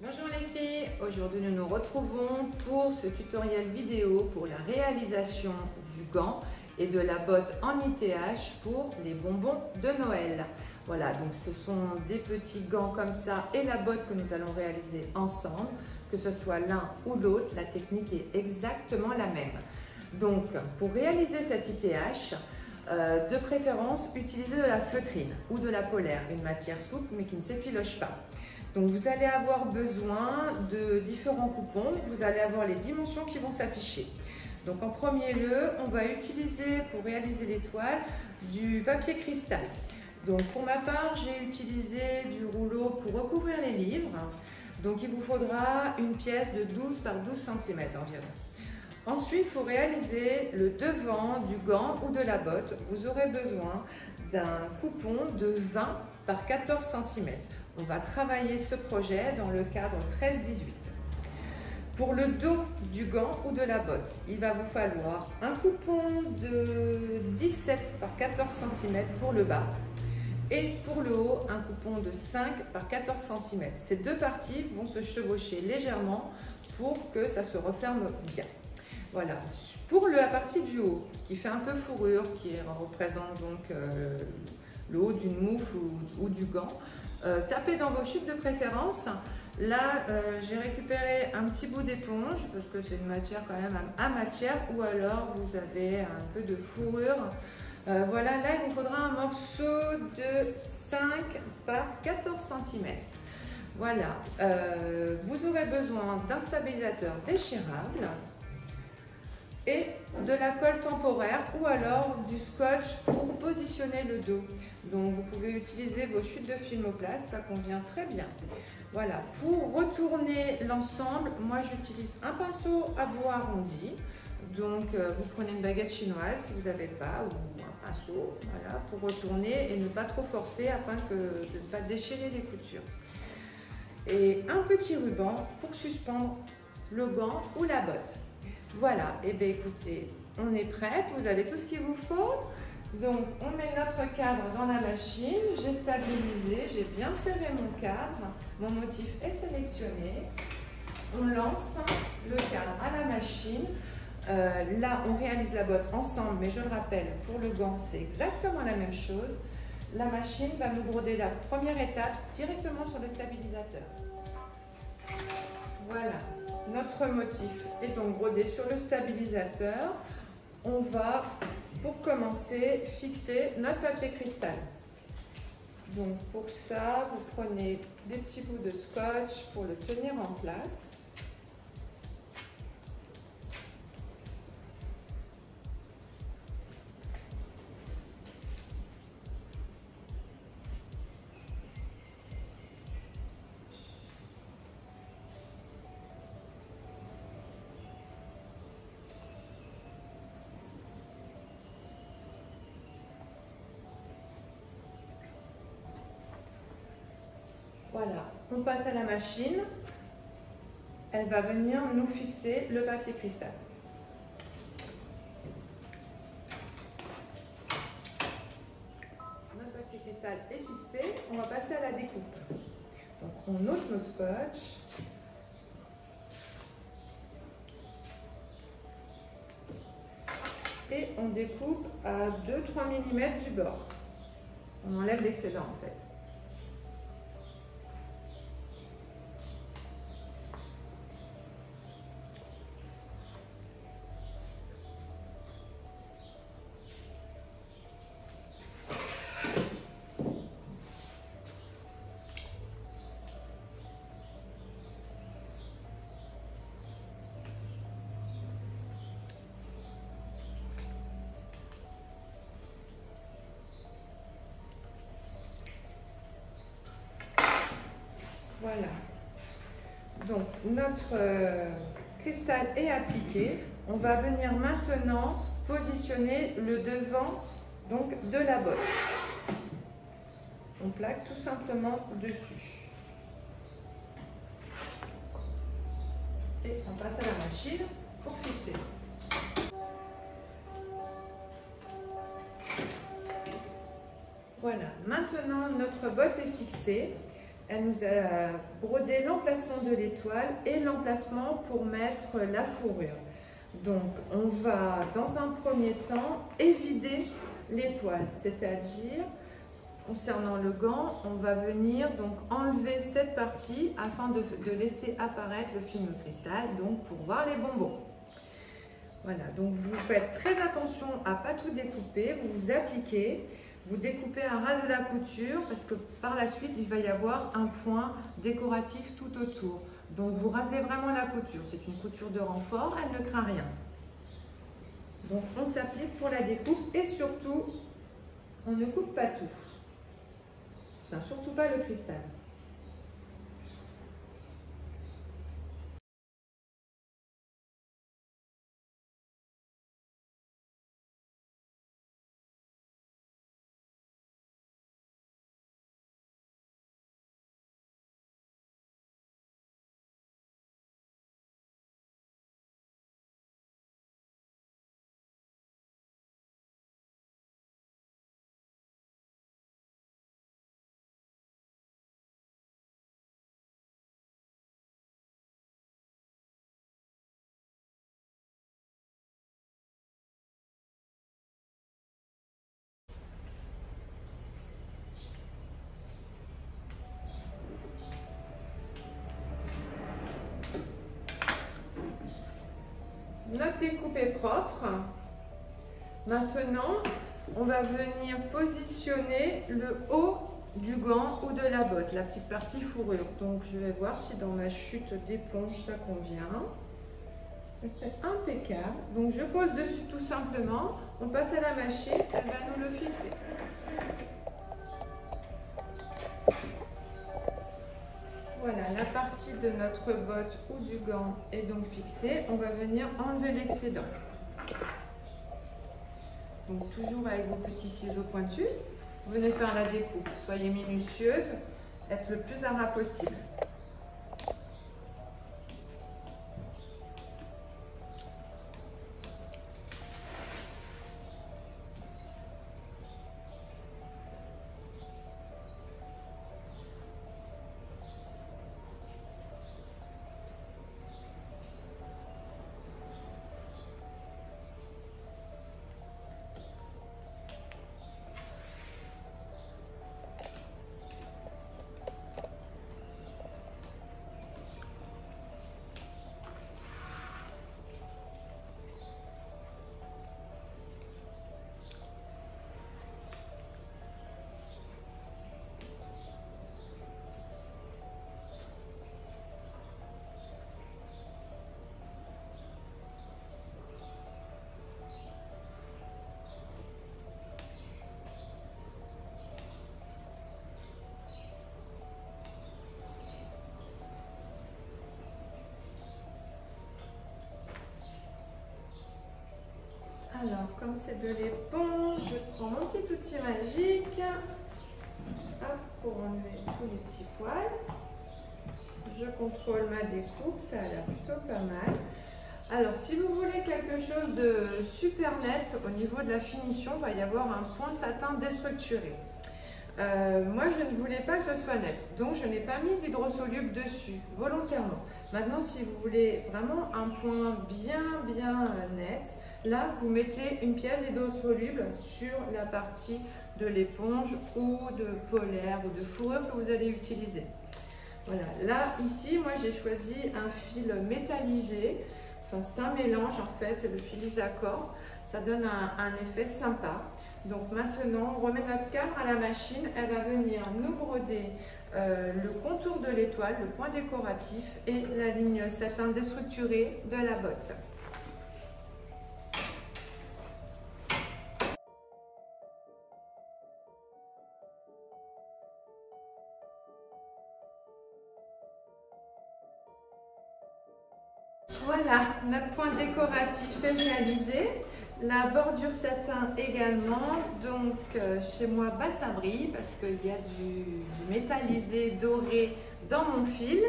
Bonjour les filles, aujourd'hui nous nous retrouvons pour ce tutoriel vidéo pour la réalisation du gant et de la botte en ITH pour les bonbons de Noël. Voilà, donc ce sont des petits gants comme ça et la botte que nous allons réaliser ensemble, que ce soit l'un ou l'autre, la technique est exactement la même. Donc pour réaliser cette ITH, de préférence utilisez de la feutrine ou de la polaire, une matière souple mais qui ne s'effiloche pas. Donc vous allez avoir besoin de différents coupons, vous allez avoir les dimensions qui vont s'afficher. Donc en premier lieu, on va utiliser pour réaliser l'étoile du papier cristal. Donc pour ma part, j'ai utilisé du rouleau pour recouvrir les livres. Donc il vous faudra une pièce de 12 par 12 cm environ. Ensuite, pour réaliser le devant du gant ou de la botte, vous aurez besoin d'un coupon de 20 par 14 cm. On va travailler ce projet dans le cadre 13-18. Pour le dos du gant ou de la botte, il va vous falloir un coupon de 17 par 14 cm pour le bas et pour le haut, un coupon de 5 par 14 cm. Ces deux parties vont se chevaucher légèrement pour que ça se referme bien. Voilà. Pour la partie du haut, qui fait un peu fourrure, qui représente donc le haut d'une mouche ou du gant, tapez dans vos chutes de préférence. Là, j'ai récupéré un petit bout d'éponge parce que c'est une matière quand même à matière, ou alors vous avez un peu de fourrure. Voilà, là il vous faudra un morceau de 5 par 14 cm. Voilà, vous aurez besoin d'un stabilisateur déchirable et de la colle temporaire ou alors du scotch pour positionner le dos. Donc vous pouvez utiliser vos chutes de film au place, ça convient très bien. Voilà, pour retourner l'ensemble, moi j'utilise un pinceau à bout arrondi. Donc vous prenez une baguette chinoise si vous n'avez pas, ou un pinceau, voilà, pour retourner et ne pas trop forcer afin de ne pas déchirer les coutures. Et un petit ruban pour suspendre le gant ou la botte. Voilà, et bien écoutez, on est prête, vous avez tout ce qu'il vous faut. Donc on met notre cadre dans la machine, j'ai stabilisé, j'ai bien serré mon cadre, mon motif est sélectionné. On lance le cadre à la machine. Là on réalise la botte ensemble, mais je le rappelle, pour le gant c'est exactement la même chose. La machine va nous broder la première étape directement sur le stabilisateur. Voilà. Notre motif est donc brodé sur le stabilisateur. On va, pour commencer, fixer notre papier cristal. Donc pour ça, vous prenez des petits bouts de scotch pour le tenir en place. Voilà, on passe à la machine, elle va venir nous fixer le papier cristal. Notre papier cristal est fixé, on va passer à la découpe. Donc on ôte nos scotch. Et on découpe à 2-3 mm du bord. On enlève l'excédent en fait. Voilà, donc notre cristal est appliqué. On va venir maintenant positionner le devant donc, de la botte. On plaque tout simplement dessus. Et on passe à la machine pour fixer. Voilà, maintenant notre botte est fixée. Elle nous a brodé l'emplacement de l'étoile et l'emplacement pour mettre la fourrure. Donc, on va dans un premier temps évider l'étoile, c'est-à-dire, concernant le gant, on va venir donc enlever cette partie afin de laisser apparaître le film cristal, donc pour voir les bonbons. Voilà, donc vous faites très attention à ne pas tout découper, vous vous appliquez, vous découpez à ras de la couture parce que par la suite, il va y avoir un point décoratif tout autour. Donc vous rasez vraiment la couture, c'est une couture de renfort, elle ne craint rien. Donc on s'applique pour la découpe et surtout, on ne coupe pas tout. Surtout pas le cristal. Notre découpe est propre. Maintenant, on va venir positionner le haut du gant ou de la botte, la petite partie fourrure. Donc, je vais voir si dans ma chute d'éponge, ça convient. C'est impeccable. Donc, je pose dessus tout simplement. On passe à la machine, elle va nous le fixer. Voilà, la partie de notre botte ou du gant est donc fixée. On va venir enlever l'excédent. Donc toujours avec vos petits ciseaux pointus, vous venez faire la découpe. Soyez minutieuse, être le plus à ras possible. Alors, comme c'est de l'éponge, je prends mon petit outil magique. Hop, pour enlever tous les petits poils. Je contrôle ma découpe, ça a l'air plutôt pas mal. Alors, si vous voulez quelque chose de super net au niveau de la finition, il va y avoir un point satin déstructuré. Moi, je ne voulais pas que ce soit net, donc je n'ai pas mis d'hydrosoluble dessus, volontairement. Maintenant, si vous voulez vraiment un point bien net, là, vous mettez une pièce d'hydrosoluble sur la partie de l'éponge ou de polaire ou de fourrure que vous allez utiliser. Voilà, là, ici, moi, j'ai choisi un fil métallisé. Enfin, c'est un mélange, en fait, c'est le fil Isacor. Ça donne un effet sympa. Donc maintenant, on remet notre cadre à la machine. Elle va venir nous broder le contour de l'étoile, le point décoratif et la ligne satin déstructurée de la botte. Voilà, notre point décoratif est réalisé. La bordure satin également, donc chez moi ça brille parce qu'il y a du métallisé doré dans mon fil.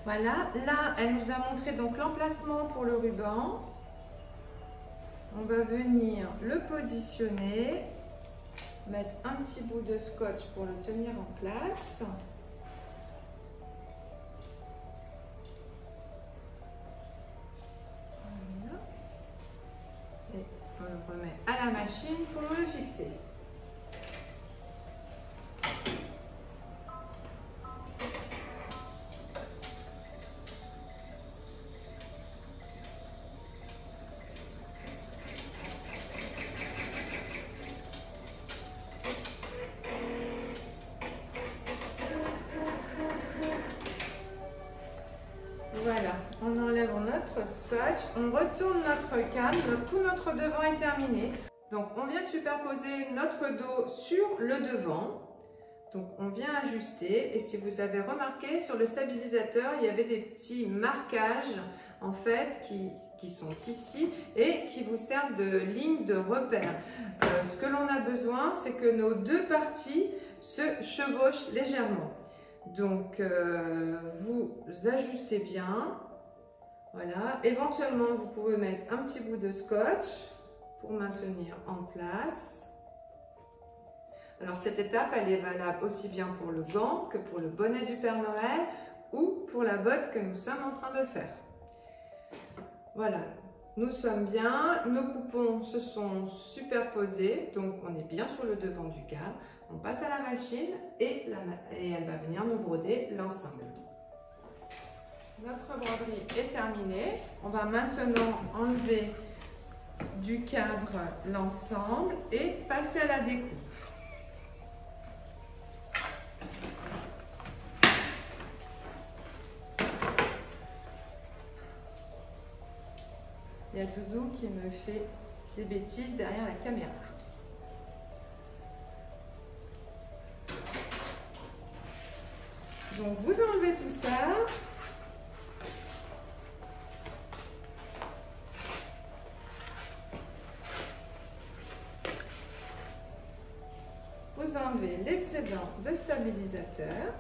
Voilà, là elle nous a montré donc l'emplacement pour le ruban. On va venir le positionner, mettre un petit bout de scotch pour le tenir en place. à la machine pour le fixer. Voilà, on enlève notre scotch, on retourne notre canne, tout notre devant est terminé. Donc on vient superposer notre dos sur le devant. Donc on vient ajuster et si vous avez remarqué sur le stabilisateur, il y avait des petits marquages en fait qui sont ici et qui vous servent de ligne de repère. Ce que l'on a besoin, c'est que nos deux parties se chevauchent légèrement. Donc, vous ajustez bien. Voilà. Éventuellement, vous pouvez mettre un petit bout de scotch pour maintenir en place. Alors, cette étape, elle est valable aussi bien pour le gant que pour le bonnet du Père Noël ou pour la botte que nous sommes en train de faire. Voilà. Nous sommes bien, nos coupons se sont superposés, donc on est bien sur le devant du cadre. On passe à la machine et elle va venir nous broder l'ensemble. Notre broderie est terminée. On va maintenant enlever du cadre l'ensemble et passer à la découpe. Il y a Doudou qui me fait des bêtises derrière la caméra. Donc vous enlevez tout ça. Vous enlevez l'excédent de stabilisateur.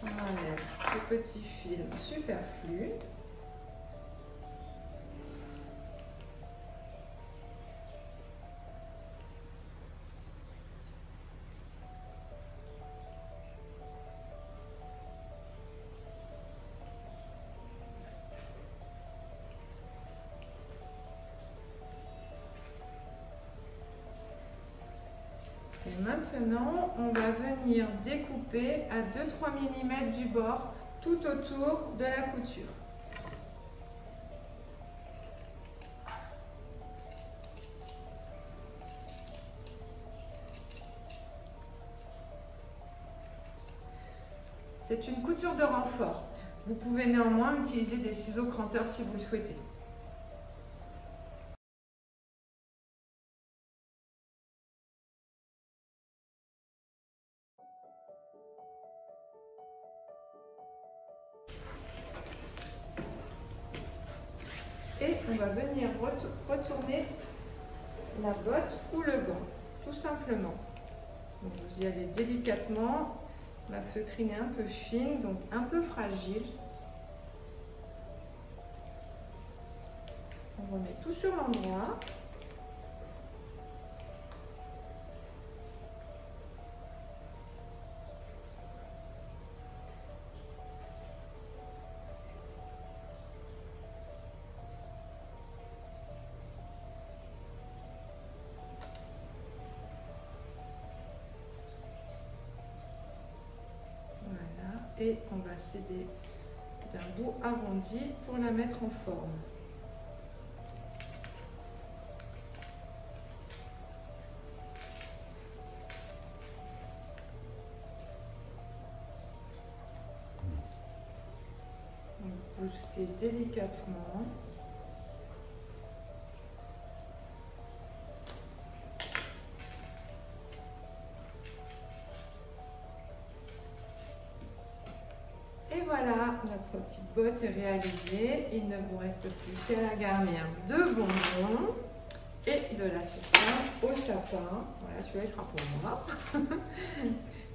On enlève le petit fil superflu. Et maintenant, on va venir découper à 2-3 mm du bord tout autour de la couture. C'est une couture de renfort. Vous pouvez néanmoins utiliser des ciseaux cranteurs si vous le souhaitez. Et on va venir retourner la botte ou le gant, tout simplement. Donc vous y allez délicatement. Ma feutrine est un peu fine, donc un peu fragile. On remet tout sur l'endroit. Et on va s'aider d'un bout arrondi pour la mettre en forme. Donc poussez délicatement. voilà, notre petite botte est réalisée. Il ne vous reste plus qu'à la garnir de bonbons et de la sucrerie au sapin. Voilà, celui-là il sera pour moi.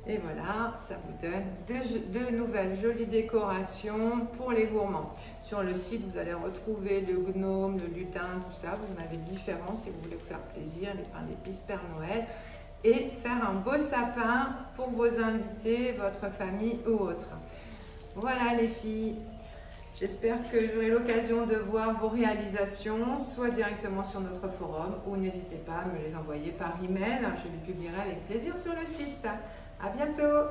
Et voilà, ça vous donne de nouvelles jolies décorations pour les gourmands. Sur le site, vous allez retrouver le gnome, le lutin, tout ça. Vous en avez différents si vous voulez vous faire plaisir, les pains d'épices Père Noël. Et faire un beau sapin pour vos invités, votre famille ou autres. Voilà les filles. J'espère que j'aurai l'occasion de voir vos réalisations, soit directement sur notre forum, ou n'hésitez pas à me les envoyer par email. Je les publierai avec plaisir sur le site. À bientôt!